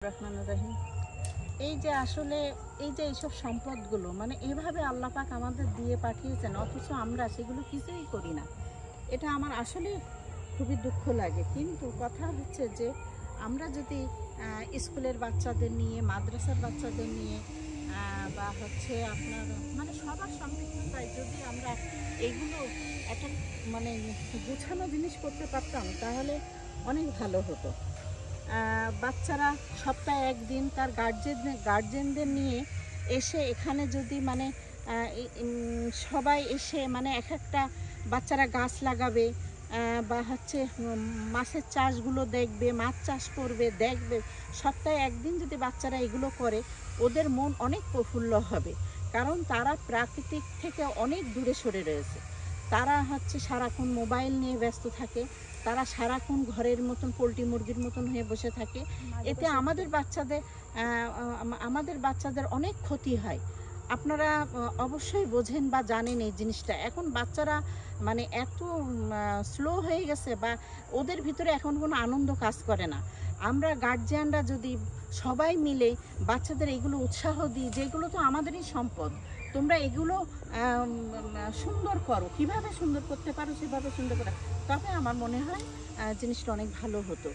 রহমানুর রহিম। এই যে আসলে এই যে এইসব সম্পদগুলো মানে এভাবে আল্লাহ পাক আমাদের দিয়ে পাঠিয়েছেন, অথচ আমরা সেগুলো কিছুই করি না। এটা আমার আসলে খুবই দুঃখ লাগে। কিন্তু কথা হচ্ছে যে আমরা যদি স্কুলের বাচ্চাদের নিয়ে, মাদ্রাসার বাচ্চাদের নিয়ে বা হচ্ছে আপনার মানে সবার সম্পৃক্ততায় যদি আমরা এগুলো একটা মানে গোছানো জিনিস করতে পারতাম, তাহলে অনেক ভালো হতো। বাচ্চারা সপ্তাহে একদিন তার গার্জেনদের নিয়ে এসে এখানে যদি মানে সবাই এসে মানে এক একটা বাচ্চারা গাছ লাগাবে, বা হচ্ছে মাছের চাষগুলো দেখবে, মাছ চাষ করবে, দেখবে। সপ্তাহে একদিন যদি বাচ্চারা এগুলো করে, ওদের মন অনেক প্রফুল্ল হবে। কারণ তারা প্রাকৃতিক থেকে অনেক দূরে সরে রয়েছে। তারা হচ্ছে সারাক্ষণ মোবাইল নিয়ে ব্যস্ত থাকে, তারা সারাক্ষণ ঘরের মতন পোলট্রি মুরগির মতন হয়ে বসে থাকে। এতে আমাদের বাচ্চাদের অনেক ক্ষতি হয়। আপনারা অবশ্যই বোঝেন বা জানেন এই জিনিসটা। এখন বাচ্চারা মানে এত স্লো হয়ে গেছে, বা ওদের ভিতরে এখন কোনো আনন্দ কাজ করে না। আমরা গার্জিয়ানরা যদি সবাই মিলে বাচ্চাদের এগুলো উৎসাহ দিই, যেগুলো তো আমাদেরই সম্পদ, তোমরা এগুলো সুন্দর করো, কিভাবে সুন্দর করতে পারো সেভাবে সুন্দর করো, তবে আমার মনে হয় জিনিসটা অনেক ভালো হতো।